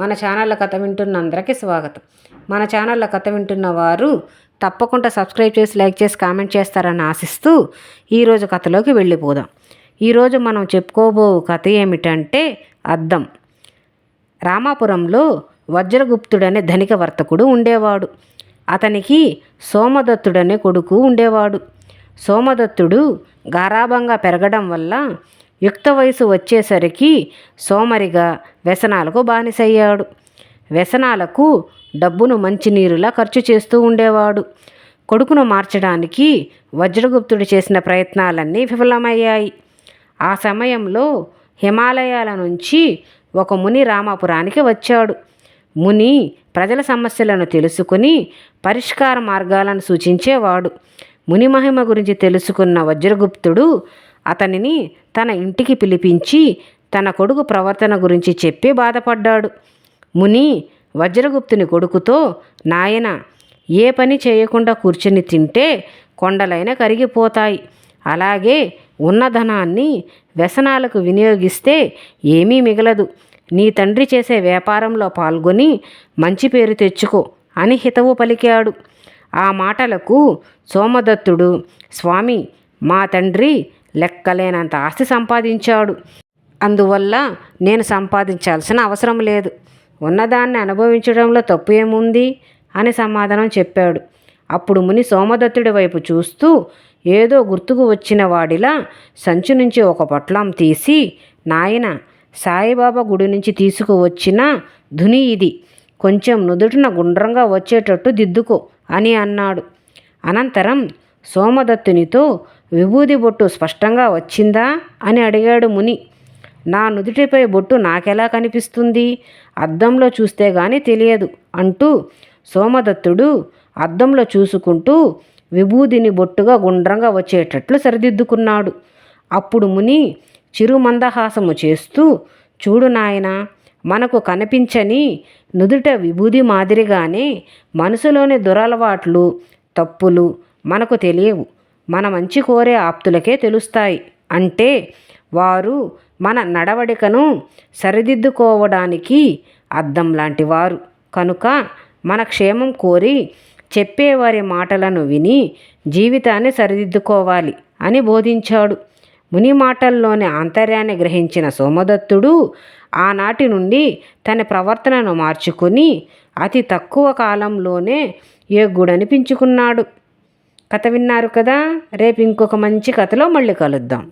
మన ఛానళ్ళ కథ వింటున్న అందరికీ స్వాగతం. మన ఛానళ్ళ కథ వింటున్న వారు తప్పకుండా సబ్స్క్రైబ్ చేసి, లైక్ చేసి, కామెంట్ చేస్తారని ఆశిస్తూ ఈరోజు కథలోకి వెళ్ళిపోదాం. ఈరోజు మనం చెప్పుకోబో కథ ఏమిటంటే అద్దం. రామాపురంలో వజ్రగుప్తుడనే ధనిక వర్తకుడు ఉండేవాడు. అతనికి సోమదత్తుడనే కొడుకు ఉండేవాడు. సోమదత్తుడు గారాబంగా పెరగడం వల్ల యుక్త వయసు వచ్చేసరికి సోమరిగా వ్యసనాలకు బానిసయ్యాడు. వ్యసనాలకు డబ్బును మంచినీరులా ఖర్చు చేస్తూ ఉండేవాడు. కొడుకును మార్చడానికి వజ్రగుప్తుడు చేసిన ప్రయత్నాలన్నీ విఫలమయ్యాయి. ఆ సమయంలో హిమాలయాల నుంచి ఒక ముని రామాపురానికి వచ్చాడు. ముని ప్రజల సమస్యలను తెలుసుకుని పరిష్కార మార్గాలను సూచించేవాడు. ముని మహిమ గురించి తెలుసుకున్న వజ్రగుప్తుడు అతనిని తన ఇంటికి పిలిపించి తన కొడుకు ప్రవర్తన గురించి చెప్పి బాధపడ్డాడు. ముని వజ్రగుప్తుని కొడుకుతో, నాయన, ఏ పని చేయకుండా కూర్చుని తింటే కొండలైన కరిగిపోతాయి. అలాగే ఉన్న ధనాన్ని వ్యసనాలకు వినియోగిస్తే ఏమీ మిగలదు. నీ తండ్రి చేసే వ్యాపారంలో పాల్గొని మంచి పేరు తెచ్చుకో అని హితవు పలికాడు. ఆ మాటలకు సోమదత్తుడు, స్వామి, మా తండ్రి లెక్కలేనంత ఆస్తి సంపాదించాడు. అందువల్ల నేను సంపాదించాల్సిన అవసరం లేదు. ఉన్నదాన్ని అనుభవించడంలో తప్పు ఏముంది అని సమాధానం చెప్పాడు. అప్పుడు ముని సోమదత్తుడి వైపు చూస్తూ ఏదో గుర్తుకు వచ్చిన వాడిలా సంచి నుంచి ఒక పొట్లం తీసి, నాయన, సాయిబాబా గుడి నుంచి తీసుకువచ్చిన ధుని ఇది. కొంచెం నుదుటిన గుండ్రంగా వచ్చేటట్టు దిద్దుకో అని అన్నాడు. అనంతరం సోమదత్తునితో, విభూది బొట్టు స్పష్టంగా వచ్చిందా అని అడిగాడు ముని. నా నుదుటిపై బొట్టు నాకెలా కనిపిస్తుంది? అద్దంలో చూస్తే గాని తెలియదు అంటూ సోమదత్తుడు అద్దంలో చూసుకుంటూ విభూదిని బొట్టుగా గుండ్రంగా వచ్చేటట్లు సరిదిద్దుకున్నాడు. అప్పుడు ముని చిరుమందహాసము చేస్తూ, చూడు నాయనా, మనకు కనిపించని నుదుట విభూది మాదిరిగానే మనసులోని దురలవాట్లు, తప్పులు మనకు తెలియవు. మన మంచి కోరే ఆప్తులకే తెలుస్తాయి. అంటే వారు మన నడవడికను సరిదిద్దుకోవడానికి అద్దం లాంటి వారు. కనుక మన క్షేమం కోరి చెప్పేవారి మాటలను విని జీవితాన్ని సరిదిద్దుకోవాలి అని బోధించాడు. ముని మాటల్లోని ఆంతర్యాన్ని గ్రహించిన సోమదత్తుడు ఆనాటి నుండి తన ప్రవర్తనను మార్చుకొని అతి తక్కువ కాలంలోనే యోగ్యుడనిపించుకున్నాడు. కథ విన్నారు కదా. రేపు ఇంకొక మంచి కథలో మళ్ళీ కలుద్దాం.